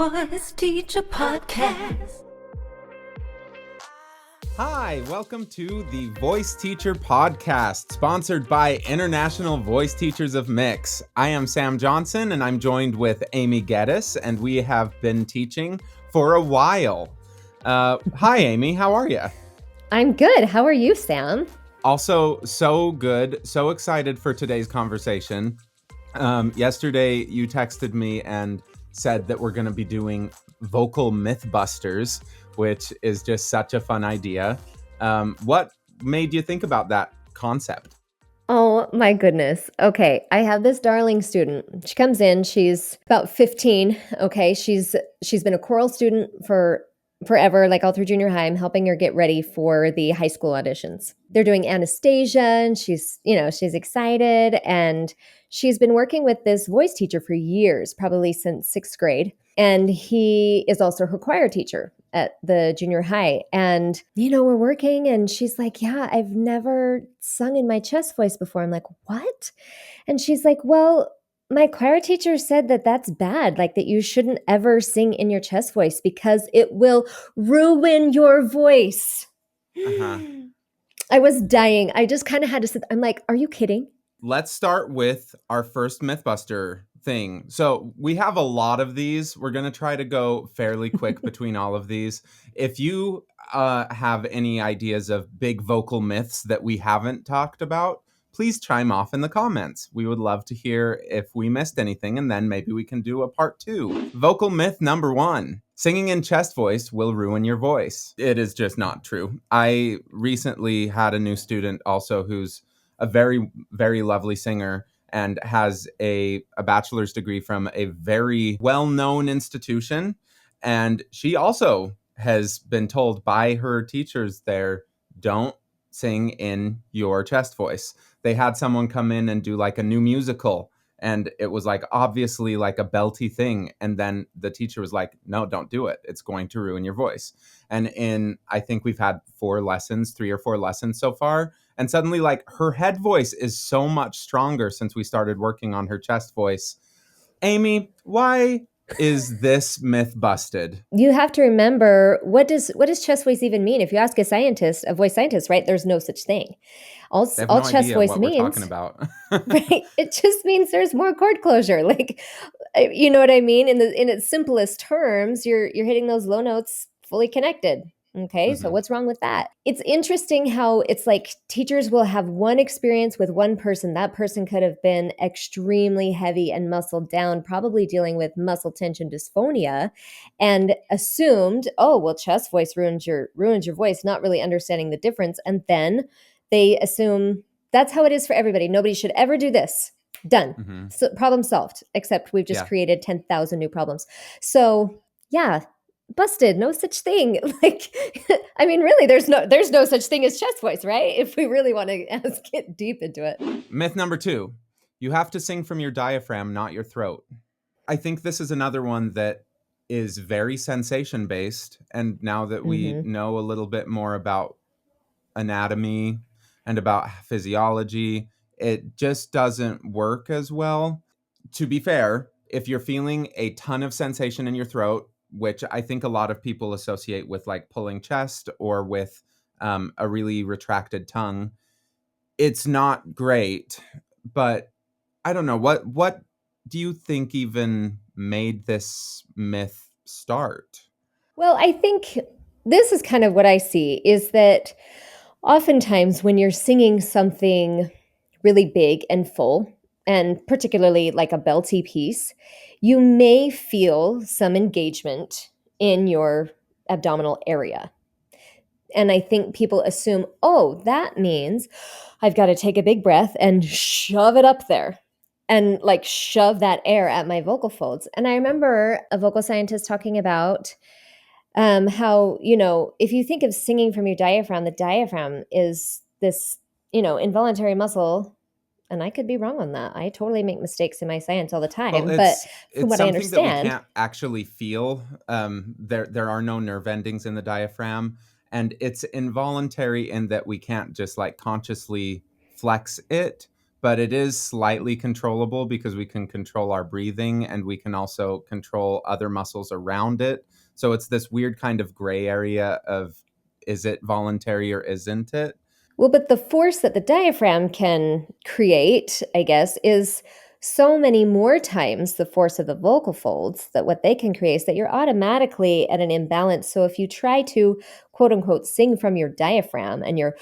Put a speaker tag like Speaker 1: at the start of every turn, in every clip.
Speaker 1: Voice Teacher Podcast.
Speaker 2: Hi, welcome to the Voice Teacher Podcast, sponsored by International Voice Teachers of Mix. I am Sam Johnson, and I'm joined with Amy Geddes, and we have been teaching for a while. Hi, Amy. How are you?
Speaker 3: I'm good. How are you, Sam?
Speaker 2: Also, so good. So excited for today's conversation. Yesterday, you texted me and said that we're going to be doing vocal Mythbusters, which is just such a fun idea. What made you think about that concept?
Speaker 3: Oh my goodness. Okay, I have this darling student. She comes in, she's about 15. Okay, she's been a choral student for forever, like all through junior high. I'm helping her get ready for the high school auditions. They're doing Anastasia and she's excited, and she's been working with this voice teacher for years, probably since 6th grade. And he is also her choir teacher at the junior high. And, we're working and she's like, yeah, I've never sung in my chest voice before. I'm like, what? And she's like, well, my choir teacher said that that's bad, like that you shouldn't ever sing in your chest voice because it will ruin your voice.
Speaker 2: Uh-huh.
Speaker 3: I was dying. I just kind of had to sit. I'm like, are you kidding?
Speaker 2: Let's start with our first Mythbuster thing. So we have a lot of these. We're going to try to go fairly quick between all of these. If you have any ideas of big vocal myths that we haven't talked about, please chime off in the comments. We would love to hear if we missed anything, and then maybe we can do a part 2. Vocal myth number 1. Singing in chest voice will ruin your voice. It is just not true. I recently had a new student also who's a very, very lovely singer and has a bachelor's degree from a very well-known institution. And she also has been told by her teachers there, don't sing in your chest voice. They had someone come in and do like a new musical, and it was like obviously like a belty thing. And then the teacher was like, no, don't do it. It's going to ruin your voice. And I think we've had 3 or 4 lessons so far. And suddenly, like, her head voice is so much stronger since we started working on her chest voice. Amy, why is this myth busted?
Speaker 3: You have to remember, what does chest voice even mean? If you ask a voice scientist, right, there's no such thing. All chest voice
Speaker 2: what
Speaker 3: means,
Speaker 2: we're talking about.
Speaker 3: right? It just means there's more cord closure. Like, you know what I mean? In its simplest terms, you're hitting those low notes fully connected. Okay,
Speaker 2: Mm-hmm.
Speaker 3: So what's wrong with that? It's interesting how it's like teachers will have one experience with one person. That person could have been extremely heavy and muscled down, probably dealing with muscle tension dysphonia, and assumed, oh, well, chest voice ruins your voice, not really understanding the difference. And then they assume that's how it is for everybody. Nobody should ever do this. Done.
Speaker 2: Mm-hmm.
Speaker 3: So, problem solved, except we've just created 10,000 new problems. So yeah, busted. No such thing. Like, I mean, really, there's no such thing as chest voice, right? If we really want to get deep into it.
Speaker 2: Myth number 2, you have to sing from your diaphragm, not your throat. I think this is another one that is very sensation based. And now that we know a little bit more about anatomy and about physiology, it just doesn't work as well. To be fair, if you're feeling a ton of sensation in your throat, which I think a lot of people associate with like pulling chest or with a really retracted tongue, it's not great. But I don't know, what do you think even made this myth start?
Speaker 3: Well, I think this is kind of what I see, is that oftentimes when you're singing something really big and full, and particularly like a belty piece, you may feel some engagement in your abdominal area. And I think people assume, oh, that means I've got to take a big breath and shove it up there and like shove that air at my vocal folds. And I remember a vocal scientist talking about how, if you think of singing from your diaphragm, the diaphragm is this, involuntary muscle. And I could be wrong on that. I totally make mistakes in my science all the time.
Speaker 2: Well,
Speaker 3: but
Speaker 2: something
Speaker 3: from what I understand,
Speaker 2: that we can't actually feel. There are no nerve endings in the diaphragm, and it's involuntary in that we can't just like consciously flex it. but it is slightly controllable because we can control our breathing and we can also control other muscles around it. So it's this weird kind of gray area of, is it voluntary or isn't it?
Speaker 3: Well, but the force that the diaphragm can create, I guess, is so many more times the force of the vocal folds, that what they can create is that you're automatically at an imbalance. So if you try to quote unquote sing from your diaphragm and you're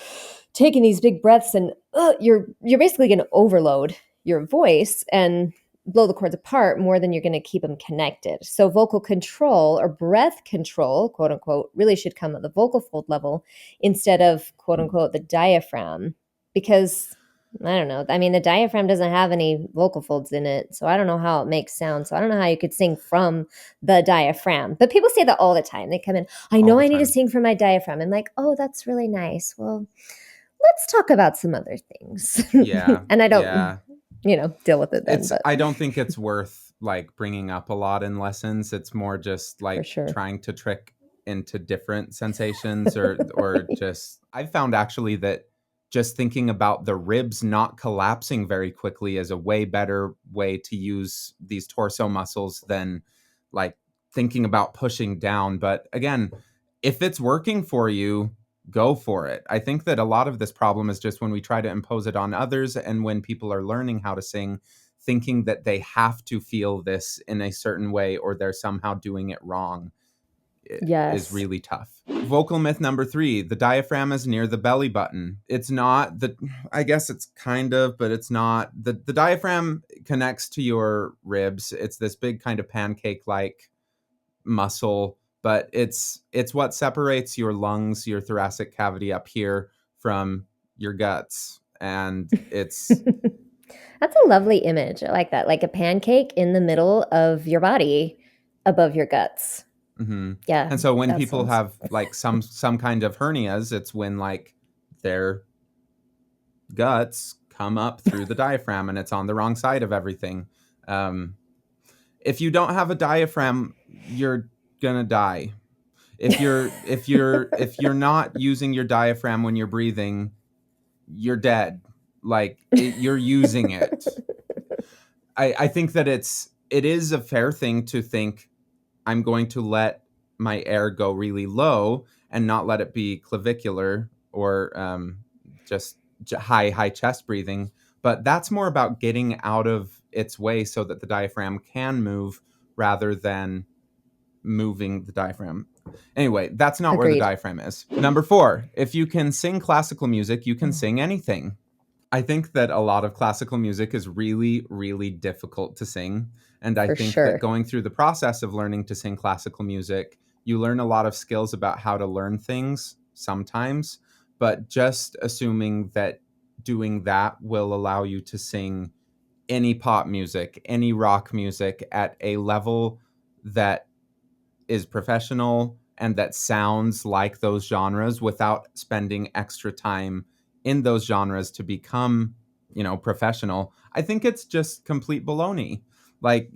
Speaker 3: taking these big breaths and you're basically going to overload your voice and blow the cords apart more than you're going to keep them connected. So vocal control or breath control, quote unquote, really should come at the vocal fold level instead of quote unquote the diaphragm, because I don't know. I mean, the diaphragm doesn't have any vocal folds in it, so I don't know how it makes sound. So I don't know how you could sing from the diaphragm. But people say that all the time. They come in, I know I need to sing from my diaphragm. I'm like, oh, that's really nice. Well, let's talk about some other things.
Speaker 2: Yeah.
Speaker 3: And I don't, deal with it then. But
Speaker 2: I don't think it's worth like bringing up a lot in lessons. It's more just like trying to trick into different sensations or just, I've found actually that just thinking about the ribs not collapsing very quickly is a way better way to use these torso muscles than like thinking about pushing down. But again, if it's working for you, go for it. I think that a lot of this problem is just when we try to impose it on others and when people are learning how to sing, thinking that they have to feel this in a certain way or they're somehow doing it wrong. Is really tough. Vocal myth number 3, the diaphragm is near the belly button. It's not I guess it's kind of, but it's not. The diaphragm connects to your ribs. It's this big kind of pancake-like muscle, but it's what separates your lungs, your thoracic cavity up here from your guts. And it's
Speaker 3: that's a lovely image. I like that. Like a pancake in the middle of your body above your guts.
Speaker 2: Mm-hmm.
Speaker 3: Yeah.
Speaker 2: And so when people have like some kind of hernias, it's when like their guts come up through the diaphragm and it's on the wrong side of everything. If you don't have a diaphragm, you're gonna die. If you're not using your diaphragm when you're breathing, you're dead. Like you're using it. I think that it is a fair thing to think, I'm going to let my air go really low and not let it be clavicular or just high chest breathing. But that's more about getting out of its way so that the diaphragm can move rather than moving the diaphragm. Anyway, that's not where the diaphragm is. Number 4, if you can sing classical music, you can sing anything. I think that a lot of classical music is really, really difficult to sing. And I think that going through the process of learning to sing classical music, you learn a lot of skills about how to learn things sometimes, but just assuming that doing that will allow you to sing any pop music, any rock music at a level that is professional and that sounds like those genres without spending extra time in those genres to become, professional. I think it's just complete baloney. Like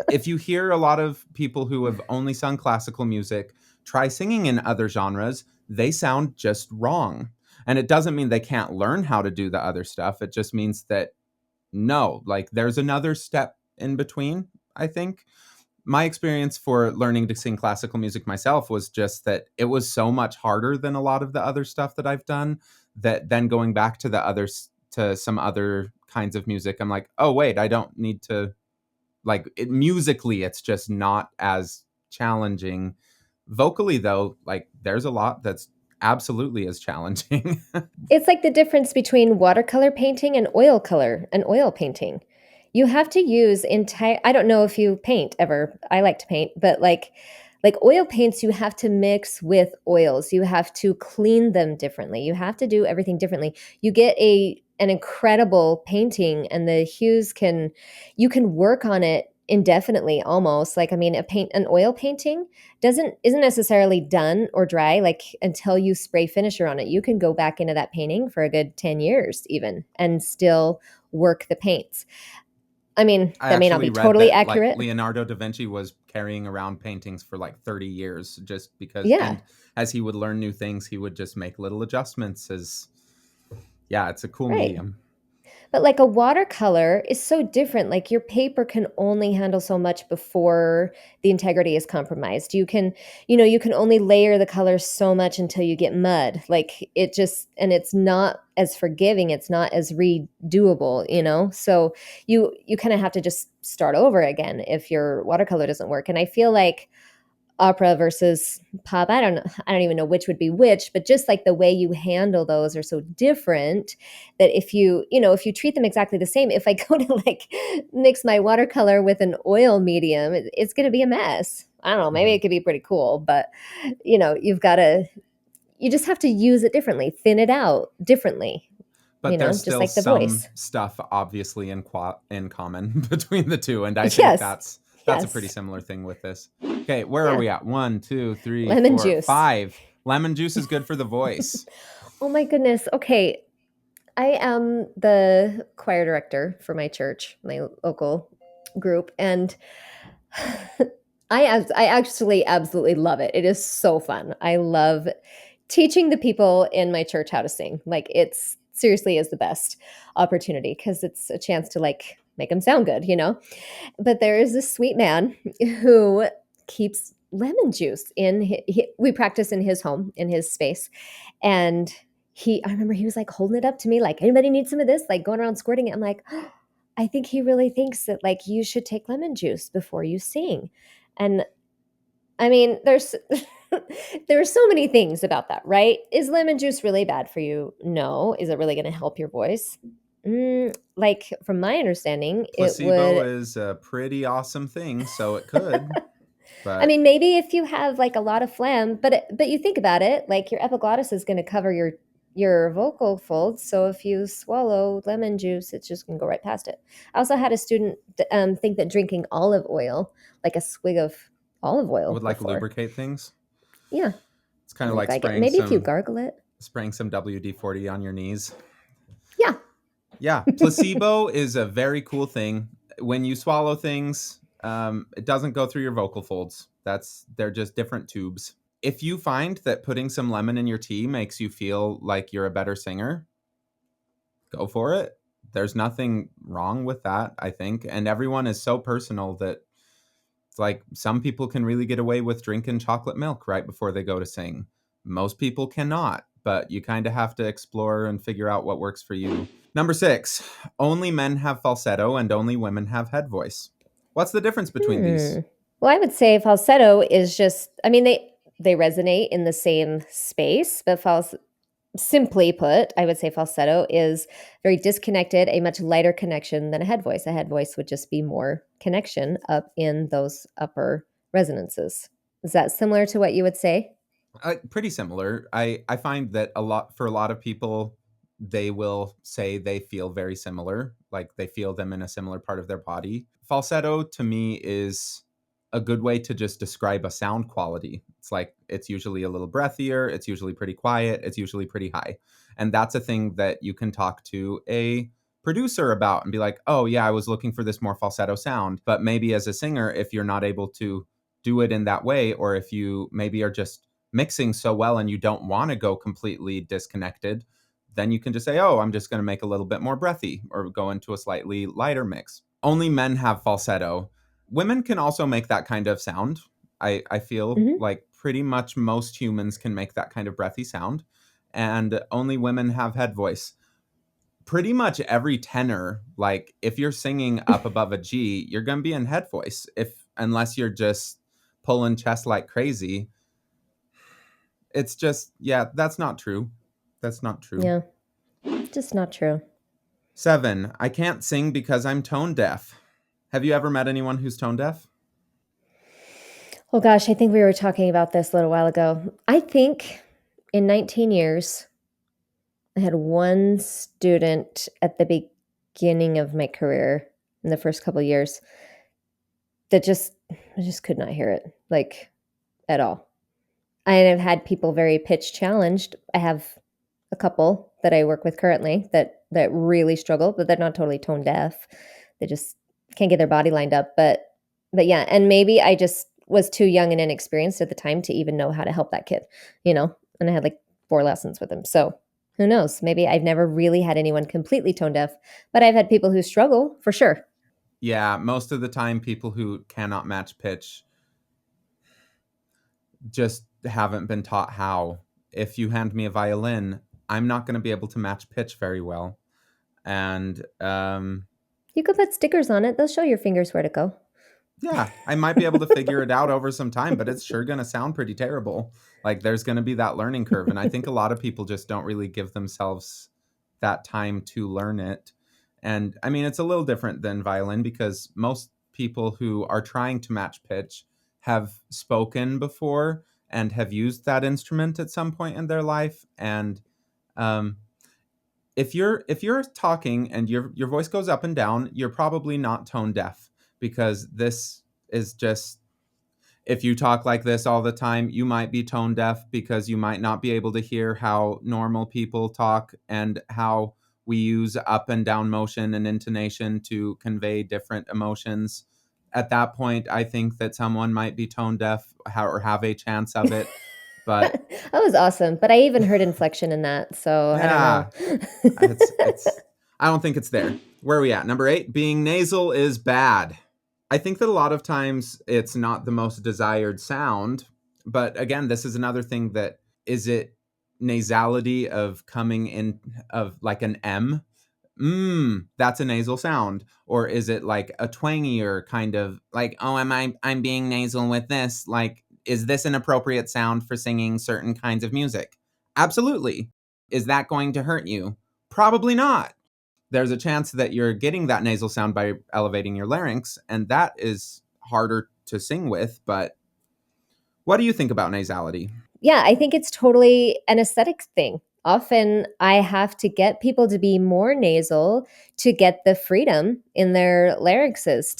Speaker 2: if you hear a lot of people who have only sung classical music try singing in other genres, they sound just wrong. And it doesn't mean they can't learn how to do the other stuff. It just means that no, like there's another step in between, I think. My experience for learning to sing classical music myself was just that it was so much harder than a lot of the other stuff that I've done, that then going back to some other kinds of music, I'm like, oh wait, I don't need to musically, it's just not as challenging. Vocally though, like there's a lot that's absolutely as challenging.
Speaker 3: It's like the difference between watercolor painting and oil painting. You have to use I don't know if you paint ever. I like to paint, but like oil paints, you have to mix with oils. You have to clean them differently. You have to do everything differently. You get an incredible painting and the hues you can work on it indefinitely almost. Like, I mean, an oil painting isn't necessarily done or dry like until you spray finisher on it. You can go back into that painting for a good 10 years even and still work the paints. I mean, that may not be totally accurate.
Speaker 2: Like, Leonardo da Vinci was carrying around paintings for like 30 years just because, and as he would learn new things, he would just make little adjustments it's a cool medium.
Speaker 3: But like a watercolor is so different. Like your paper can only handle so much before the integrity is compromised. You can only layer the colors so much until you get mud. Like it just, and it's not as forgiving. It's not as redoable, So you kind of have to just start over again if your watercolor doesn't work. And I feel like opera versus pop, I don't even know which would be which, but just like the way you handle those are so different that if you treat them exactly the same, if I go to like mix my watercolor with an oil medium, it's going to be a mess. I don't know, maybe it could be pretty cool, but you just have to use it differently, thin it out differently.
Speaker 2: But there's
Speaker 3: just
Speaker 2: still
Speaker 3: like the
Speaker 2: some
Speaker 3: voice.
Speaker 2: stuff obviously in common between the two, and I think
Speaker 3: Yes.
Speaker 2: that's
Speaker 3: Yes.
Speaker 2: a pretty similar thing with this. Okay, where are we at? 1, 2, 3,
Speaker 3: Lemon
Speaker 2: 4,
Speaker 3: juice.
Speaker 2: 5. Lemon juice is good for the voice.
Speaker 3: Oh my goodness. Okay. I am the choir director for my church, my local group, and I actually absolutely love it. It is so fun. I love teaching the people in my church how to sing. Like it's seriously is the best opportunity because it's a chance to like make them sound good, But there is this sweet man who keeps lemon juice we practice in his home, in his space. And I remember he was like holding it up to me, like, anybody need some of this? Like going around squirting it. I'm like, oh, I think he really thinks that like you should take lemon juice before you sing. And I mean, there's so many things about that, right? Is lemon juice really bad for you? No. Is it really going to help your voice? Like from my understanding,
Speaker 2: Placebo is a pretty awesome thing, so it could. But
Speaker 3: I mean, maybe if you have like a lot of phlegm, but you think about it, like your epiglottis is going to cover your vocal folds. So if you swallow lemon juice, it's just going to go right past it. I also had a student think that drinking olive oil, like a swig of olive oil,
Speaker 2: would like
Speaker 3: before.
Speaker 2: lubricate things.
Speaker 3: Yeah,
Speaker 2: It's kind of like spraying
Speaker 3: maybe if you gargle it.
Speaker 2: Spraying some WD-40 on your knees.
Speaker 3: Yeah.
Speaker 2: Yeah, placebo is a very cool thing. When you swallow things, it doesn't go through your vocal folds. They're just different tubes. If you find that putting some lemon in your tea makes you feel like you're a better singer, go for it. There's nothing wrong with that, I think. And everyone is so personal that it's like some people can really get away with drinking chocolate milk right before they go to sing. Most people cannot, but you kind of have to explore and figure out what works for you. Number 6, only men have falsetto and only women have head voice. What's the difference between these?
Speaker 3: Well, I would say falsetto is just, I mean, they resonate in the same space, but simply put, I would say falsetto is very disconnected, a much lighter connection than a head voice. A head voice would just be more connection up in those upper resonances. Is that similar to what you would say?
Speaker 2: Pretty similar. I find that for a lot of people, they will say they feel very similar, like they feel them in a similar part of their body. Falsetto to me is a good way to just describe a sound quality. It's like it's usually a little breathier, it's usually pretty quiet, it's usually pretty high. And that's a thing that you can talk to a producer about and be like, oh yeah, I was looking for this more falsetto sound. But maybe as a singer, if you're not able to do it in that way, or if you maybe are just mixing so well and you don't want to go completely disconnected, then you can just say, oh, I'm just going to make a little bit more breathy or go into a slightly lighter mix. Only men have falsetto. Women can also make that kind of sound. I feel like pretty much most humans can make that kind of breathy sound, and only women have head voice. Pretty much every tenor, like if you're singing up above a G, you're going to be in head voice, unless you're just pulling chest like crazy. It's just, yeah, that's not true. That's not true.
Speaker 3: Yeah, just not true.
Speaker 2: 7, I can't sing because I'm tone deaf. Have you ever met anyone who's tone deaf?
Speaker 3: Oh gosh, I think we were talking about this a little while ago. I think in 19 years, I had one student at the beginning of my career, in the first couple of years, that I just could not hear it, like, at all. I've had people very pitch challenged. I have a couple that I work with currently that really struggle, but they're not totally tone deaf. They just can't get their body lined up. But yeah, and maybe I just was too young and inexperienced at the time to even know how to help that kid, And I had like 4 lessons with him. So Who knows? Maybe I've never really had anyone completely tone deaf, but I've had people who struggle for sure.
Speaker 2: Yeah, most of the time people who cannot match pitch just haven't been taught how. If you hand me a violin, I'm not going to be able to match pitch very well. And
Speaker 3: You could put stickers on it. They'll show your fingers where to go.
Speaker 2: yeah, I might be able to figure it out over some time, but it's sure going to sound pretty terrible. Like there's going to be that learning curve. And I think a lot of people just don't really give themselves that time to learn it. And I mean, it's a little different than violin because most people who are trying to match pitch have spoken before and have used that instrument at some point in their life. And um, if you're talking and your voice goes up and down, you're probably not tone deaf because this is just if you talk like this all the time, you might be tone deaf because you might not be able to hear how normal people talk and how we use up and down motion and intonation to convey different emotions. At that point, I think that someone might be tone deaf or have a chance of it. But
Speaker 3: That was awesome. But I even heard inflection in that, so I don't
Speaker 2: yeah,
Speaker 3: know.
Speaker 2: it's I don't think it's there. Where are we at? Number 8, being nasal is bad. I think that a lot of times it's not the most desired sound, but again, this is another thing that is it nasality of coming in of like an M? That's a nasal sound. Or is it like a twangier kind of like, oh, I'm being nasal with this? Like, is this an appropriate sound for singing certain kinds of music? Absolutely. Is that going to hurt you? Probably not. There's a chance that you're getting that nasal sound by elevating your larynx, and that is harder to sing with. But what do you think about nasality?
Speaker 3: Yeah, I think it's totally an aesthetic thing. Often I have to get people to be more nasal to get the freedom in their larynxes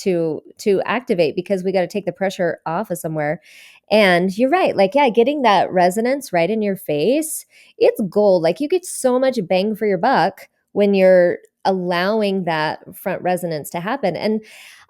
Speaker 3: to activate because we got to take the pressure off of somewhere. And you're right. Like, yeah, getting that resonance right in your face, it's gold. Like you get so much bang for your buck when you're allowing that front resonance to happen. And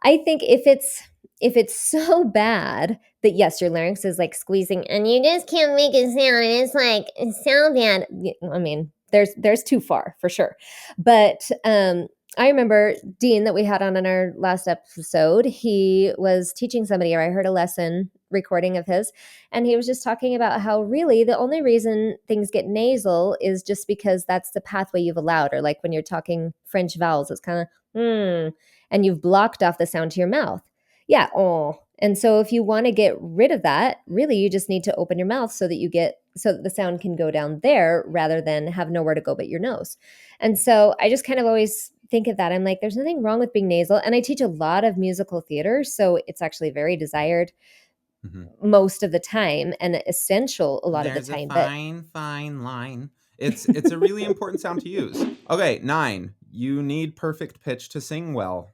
Speaker 3: I think if it's so bad that yes, your larynx is like squeezing and you just can't make it sound and it's like it sound bad. I mean, there's too far for sure. But I remember Dean that we had on in our last episode, he was teaching somebody, or I heard a lesson recording of his, and he was just talking about how really the only reason things get nasal is just because that's the pathway you've allowed, or like when you're talking French vowels, it's kind of and you've blocked off the sound to your mouth. Yeah, oh. And so if you want to get rid of that, really you just need to open your mouth so that the sound can go down there rather than have nowhere to go but your nose. And so I just kind of always think of that. I'm like, there's nothing wrong with being nasal. And I teach a lot of musical theater, so it's actually very desired most of the time and essential a lot of the
Speaker 2: There's a
Speaker 3: time. But
Speaker 2: fine line. It's a really important sound to use. Okay, 9. You need perfect pitch to sing well.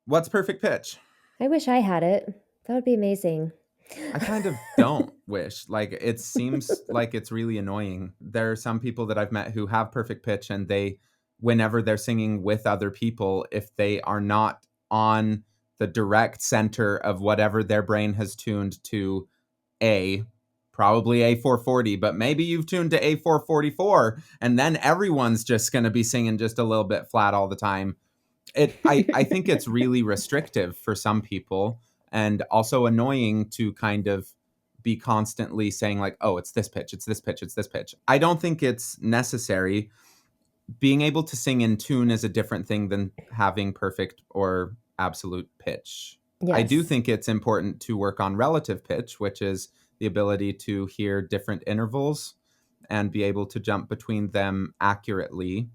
Speaker 2: What's perfect pitch?
Speaker 3: I wish I had it. That would be amazing.
Speaker 2: I kind of don't wish. Like it seems like it's really annoying. There are some people that I've met who have perfect pitch and they whenever they're singing with other people, if they are not on the direct center of whatever their brain has tuned to probably A440, but maybe you've tuned to A444 and then everyone's just going to be singing just a little bit flat all the time. I think it's really restrictive for some people and also annoying to kind of be constantly saying like, oh, it's this pitch, it's this pitch, it's this pitch. I don't think it's necessary. Being able to sing in tune is a different thing than having perfect or absolute pitch. I do
Speaker 3: Yes.
Speaker 2: think it's important to work on relative pitch, which is the ability to hear different intervals and be able to jump between them accurately.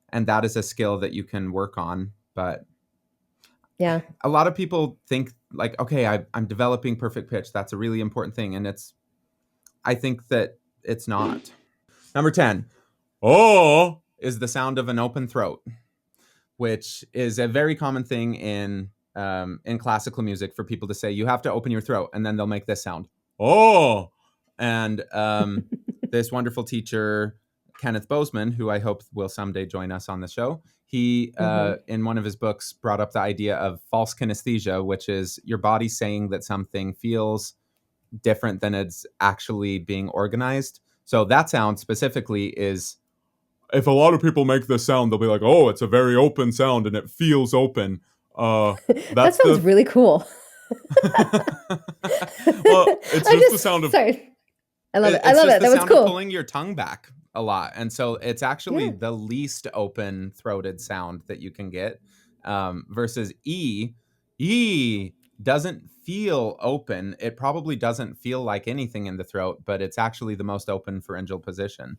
Speaker 2: And that is a skill that you can work on. But
Speaker 3: Yeah.
Speaker 2: a lot of people think like, okay, I'm developing perfect pitch. That's a really important thing. And I think that it's not. Number 10, oh, is the sound of an open throat, which is a very common thing in classical music for people to say, you have to open your throat, and then they'll make this sound. Oh, and this wonderful teacher, Kenneth Bozeman, who I hope will someday join us on the show, he, in one of his books, brought up the idea of false kinesthesia, which is your body saying that something feels different than it's actually being organized. So that sound specifically is if a lot of people make this sound, they'll be like, oh, it's a very open sound and it feels open.
Speaker 3: That
Speaker 2: That's
Speaker 3: sounds really cool.
Speaker 2: Well, it's just the sound of...
Speaker 3: Sorry. I love it.
Speaker 2: It's just
Speaker 3: That
Speaker 2: the
Speaker 3: was
Speaker 2: sound of
Speaker 3: cool.
Speaker 2: pulling your tongue back a lot. And so it's actually
Speaker 3: Yeah.
Speaker 2: the least open throated sound that you can get, versus E. E doesn't feel open. It probably doesn't feel like anything in the throat, but it's actually the most open pharyngeal position.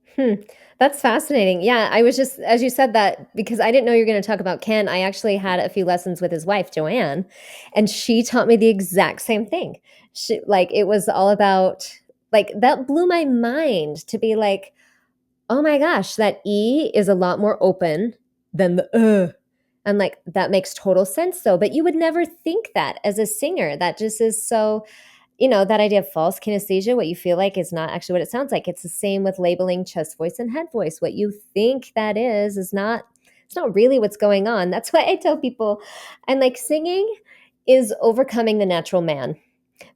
Speaker 3: That's fascinating. Yeah, I was just, as you said that, because I didn't know you were going to talk about Ken, I actually had a few lessons with his wife, Joanne, and she taught me the exact same thing. It was all about, that blew my mind to be like, oh my gosh, that E is a lot more open than the And that makes total sense though, but you would never think that as a singer. That just is so, that idea of false kinesthesia, what you feel like is not actually what it sounds like. It's the same with labeling chest voice and head voice. What you think that is not, it's not really what's going on. That's why I tell people, and singing is overcoming the natural man,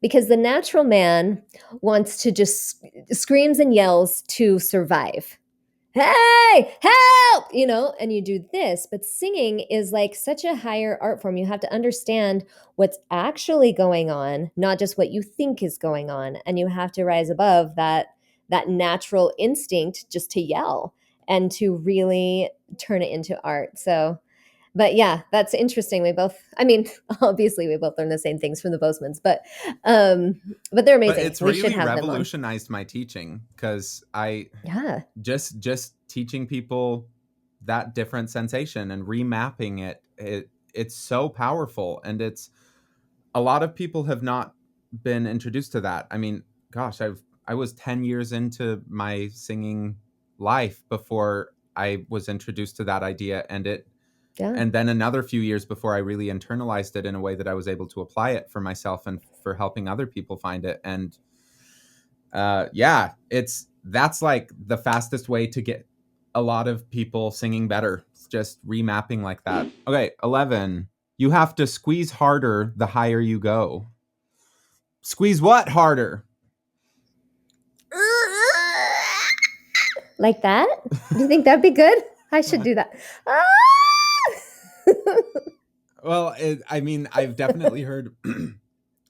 Speaker 3: because the natural man wants to just screams and yells to survive. Hey, help, and you do this. But singing is such a higher art form. You have to understand what's actually going on, not just what you think is going on. And you have to rise above that natural instinct just to yell and to really turn it into art. So, but yeah, that's interesting. Obviously we both learn the same things from the Bozeman's, but they're amazing.
Speaker 2: But it's really revolutionized my teaching, because just teaching people that different sensation and remapping it's so powerful. And it's, a lot of people have not been introduced to that. I mean, gosh, I was 10 years into my singing life before I was introduced to that idea, and then another few years before I really internalized it in a way that I was able to apply it for myself and for helping other people find it. And that's the fastest way to get a lot of people singing better. It's just remapping like that. Okay, 11. You have to squeeze harder the higher you go. Squeeze what harder?
Speaker 3: Like that? Do you think that'd be good? I should do that.
Speaker 2: Well, I've definitely heard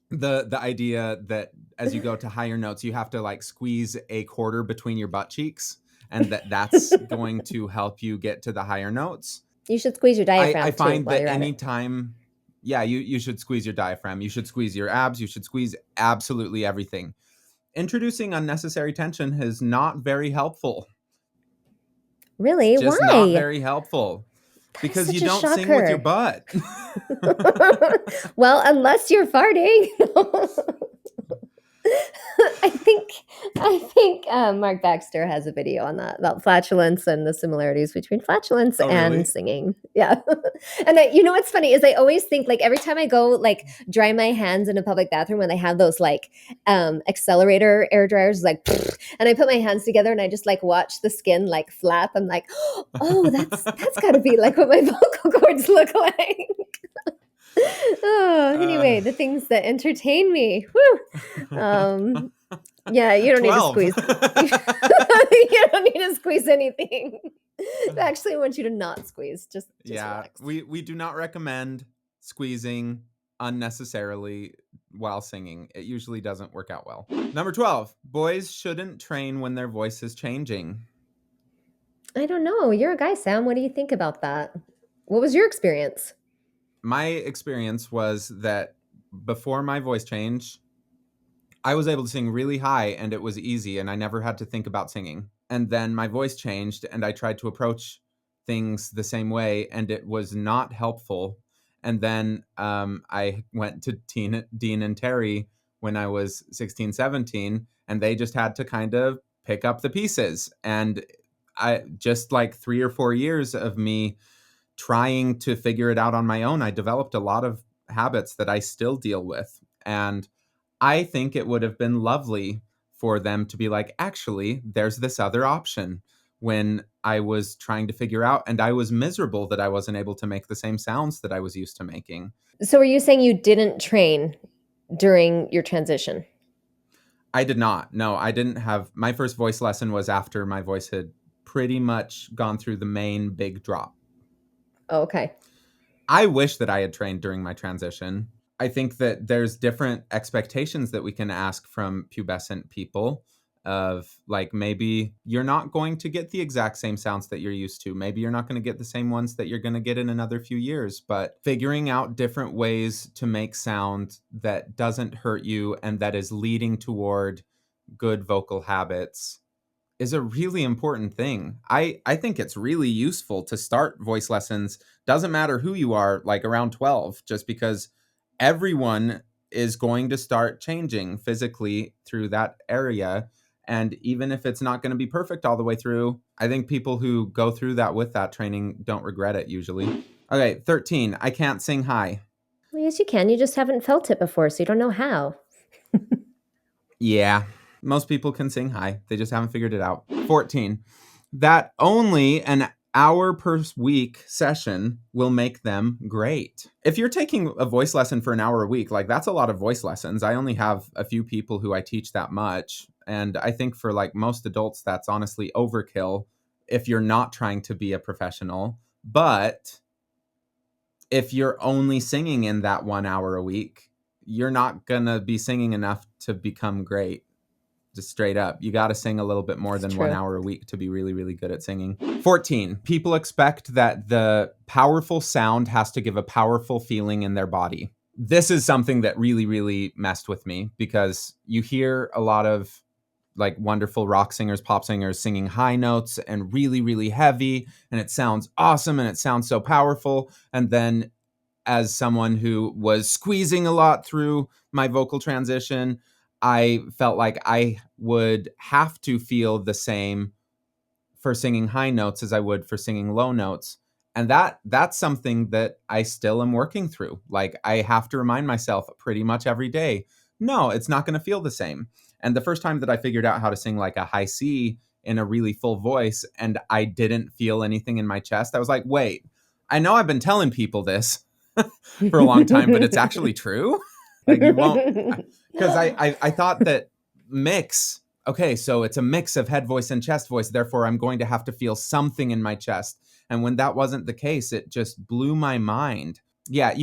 Speaker 2: the idea that as you go to higher notes, you have to squeeze a quarter between your butt cheeks, and that's going to help you get to the higher notes.
Speaker 3: You should squeeze your diaphragm.
Speaker 2: I find that anytime, you should squeeze your diaphragm. You should squeeze your abs. You should squeeze absolutely everything. Introducing unnecessary tension is not very helpful.
Speaker 3: Really?
Speaker 2: It's just
Speaker 3: Why?
Speaker 2: not very helpful. Because you don't sing with your butt.
Speaker 3: Well, unless you're farting. I think Mark Baxter has a video on that, about flatulence and the similarities between flatulence and singing. Yeah. And what's funny is I always think every time I go dry my hands in a public bathroom when they have those accelerator air dryers, and I put my hands together and I just watch the skin flap. I'm like, oh, that's gotta be what my vocal cords look like. Anyway, the things that entertain me. Woo. Yeah, you don't
Speaker 2: 12.
Speaker 3: need to squeeze. You don't need to squeeze anything. I actually want you to not squeeze. Just relax.
Speaker 2: We do not recommend squeezing unnecessarily while singing. It usually doesn't work out well. Number 12. Boys shouldn't train when their voice is changing.
Speaker 3: I don't know. You're a guy, Sam. What do you think about that? What was your experience?
Speaker 2: My experience was that before my voice change, I was able to sing really high and it was easy and I never had to think about singing. And then my voice changed and I tried to approach things the same way and it was not helpful. And then I went to Dean and Terry when I was 16, 17, and they just had to kind of pick up the pieces. And I just 3 or 4 years of me trying to figure it out on my own, I developed a lot of habits that I still deal with. And I think it would have been lovely for them to be actually, there's this other option, when I was trying to figure out, and I was miserable that I wasn't able to make the same sounds that I was used to making.
Speaker 3: So are you saying you didn't train during your transition?
Speaker 2: I did not. No, I didn't have, my first voice lesson was after my voice had pretty much gone through the main big drop.
Speaker 3: Okay.
Speaker 2: I wish that I had trained during my transition. I think that there's different expectations that we can ask from pubescent people of like, maybe you're not going to get the exact same sounds that you're used to. Maybe you're not going to get the same ones that you're going to get in another few years, but figuring out different ways to make sound that doesn't hurt you and that is leading toward good vocal habits is a really important thing. I think it's really useful to start voice lessons. Doesn't matter who you are, like around 12, just because everyone is going to start changing physically through that area. And even if it's not going to be perfect all the way through, I think people who go through that with that training don't regret it usually. Okay, 13. I can't sing high.
Speaker 3: Well, yes, you can. You just haven't felt it before, so you don't know how.
Speaker 2: Yeah, most people can sing high. They just haven't figured it out. 14. That only an hour per week session will make them great. If you're taking a voice lesson for an hour a week, like that's a lot of voice lessons. I only have a few people who I teach that much. And I think for like most adults, that's honestly overkill if you're not trying to be a professional. But if you're only singing in that 1 hour a week, you're not going to be singing enough to become great. Just straight up. You got to sing a little bit more than 1 hour a week to be really, really good at singing. 14. People expect that the powerful sound has to give a powerful feeling in their body. This is something that really, really messed with me because you hear a lot of like wonderful rock singers, pop singers singing high notes and really, really heavy. And it sounds awesome and it sounds so powerful. And then as someone who was squeezing a lot through my vocal transition, I felt like I would have to feel the same for singing high notes as I would for singing low notes. And that's something that I still am working through. Like I have to remind myself pretty much every day, no, it's not going to feel the same. And the first time that I figured out how to sing like a high C in a really full voice and I didn't feel anything in my chest, I was like, wait, I know I've been telling people this for a long time, but it's actually true. Like you won't, because I thought that mix, okay, so it's a mix of head voice and chest voice, therefore I'm going to have to feel something in my chest. And when that wasn't the case, it just blew my mind. Yeah,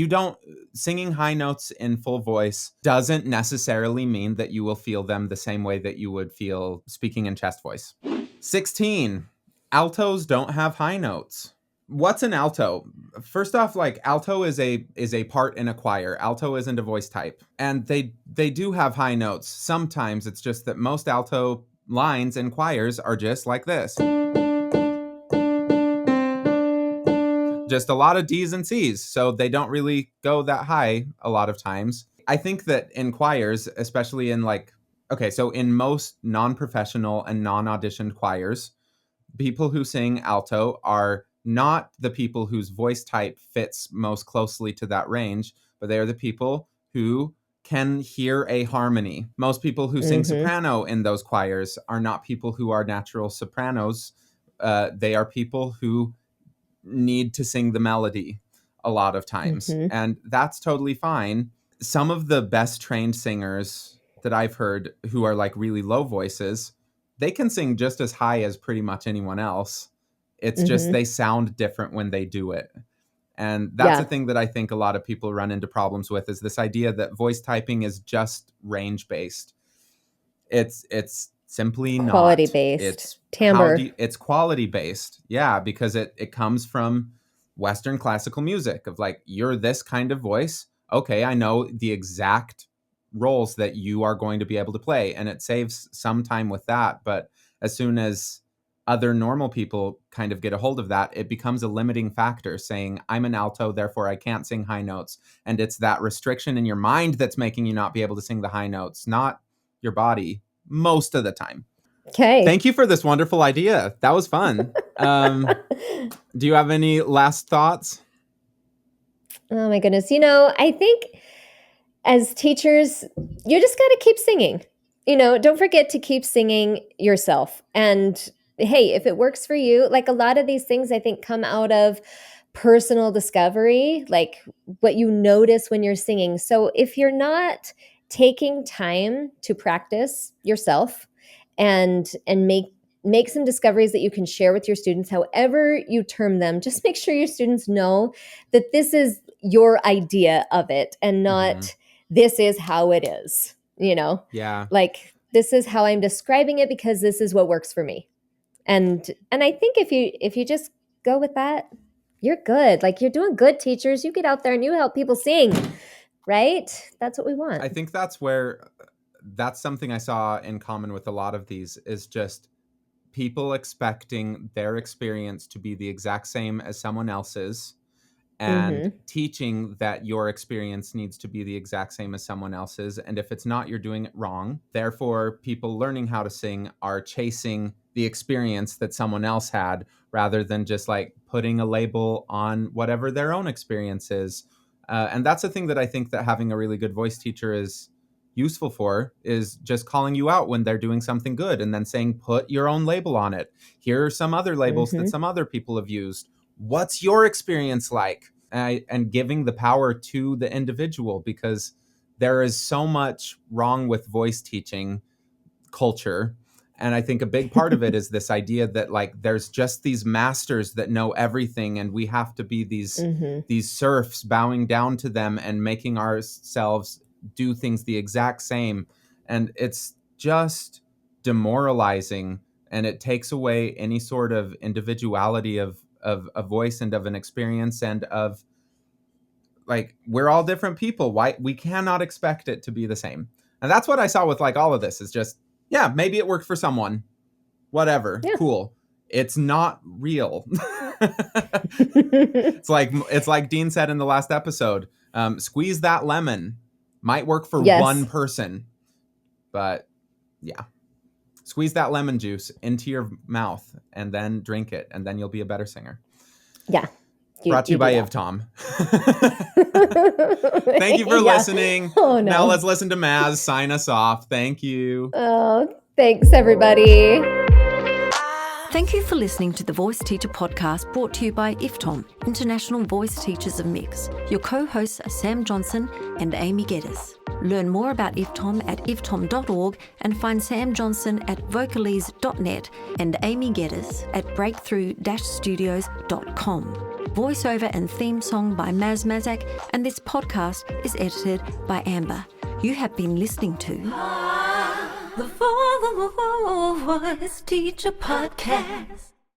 Speaker 2: singing high notes in full voice doesn't necessarily mean that you will feel them the same way that you would feel speaking in chest voice. 16, altos don't have high notes. What's an alto? First off, like alto is a part in a choir. Alto isn't a voice type. And they do have high notes. Sometimes it's just that most alto lines in choirs are just like this. Just a lot of D's and C's, so they don't really go that high a lot of times. I think that in choirs, especially in in most non-professional and non-auditioned choirs, people who sing alto are not the people whose voice type fits most closely to that range, but they are the people who can hear a harmony. Most people who sing soprano in those choirs are not people who are natural sopranos. They are people who need to sing the melody a lot of times. And that's totally fine. Some of the best trained singers that I've heard who are like really low voices, they can sing just as high as pretty much anyone else. It's just they sound different when they do it. And that's the thing that I think a lot of people run into problems with is this idea that voice typing is just range based. It's simply
Speaker 3: quality
Speaker 2: not.
Speaker 3: based.
Speaker 2: It's
Speaker 3: timbre.
Speaker 2: It's quality based. Yeah, because it comes from Western classical music of like, you're this kind of voice. Okay, I know the exact roles that you are going to be able to play, and it saves some time with that. But as soon as other normal people kind of get a hold of that, it becomes a limiting factor saying, I'm an alto, therefore I can't sing high notes. And it's that restriction in your mind that's making you not be able to sing the high notes, not your body most of the time.
Speaker 3: Okay.
Speaker 2: Thank you for this wonderful idea. That was fun. Do you have any last thoughts?
Speaker 3: Oh my goodness. I think as teachers, you just got to keep singing. Don't forget to keep singing yourself. And hey, if it works for you, like a lot of these things I think come out of personal discovery, like what you notice when you're singing. So if you're not taking time to practice yourself and make make some discoveries that you can share with your students, however you term them. Just make sure your students know that this is your idea of it and not this is how it is,
Speaker 2: Yeah.
Speaker 3: like this is how I'm describing it because this is what works for me. And I think if you just go with that, you're good. Like you're doing good, teachers. You get out there and you help people sing, right? That's what we want.
Speaker 2: I think that's something I saw in common with a lot of these is just people expecting their experience to be the exact same as someone else's and teaching that your experience needs to be the exact same as someone else's. And if it's not, you're doing it wrong. Therefore, people learning how to sing are chasing the experience that someone else had rather than just like putting a label on whatever their own experience is. And that's the thing that I think that having a really good voice teacher is useful for, is just calling you out when they're doing something good and then saying, put your own label on it. Here are some other labels that some other people have used. What's your experience like? And giving the power to the individual, because there is so much wrong with voice teaching culture. And I think a big part of it is this idea that like there's just these masters that know everything and we have to be these serfs bowing down to them and making ourselves do things the exact same. And it's just demoralizing, and it takes away any sort of individuality of a voice and of an experience, and of like, we're all different people. Why we cannot expect it to be the same. And that's what I saw with like all of this is just, yeah, maybe it worked for someone, whatever. Yeah. Cool. It's not real. It's like Dean said in the last episode, squeeze that lemon. Might work for one person, but yeah. Squeeze that lemon juice into your mouth and then drink it, and then you'll be a better singer.
Speaker 3: Yeah.
Speaker 2: Brought to you by Tom. Thank you for listening. Oh, no. Now let's listen to Maz sign us off. Thank you.
Speaker 3: Oh, thanks, everybody.
Speaker 1: Thank you for listening to the Voice Teacher Podcast, brought to you by IFTOM, International Voice Teachers of Mix. Your co-hosts are Sam Johnson and Amy Geddes. Learn more about IFTOM at iftom.org and find Sam Johnson at vocalese.net and Amy Geddes at breakthrough-studios.com. Voiceover and theme song by Maz Mazak, and this podcast is edited by Amber. You have been listening to the Voice Teacher Podcast.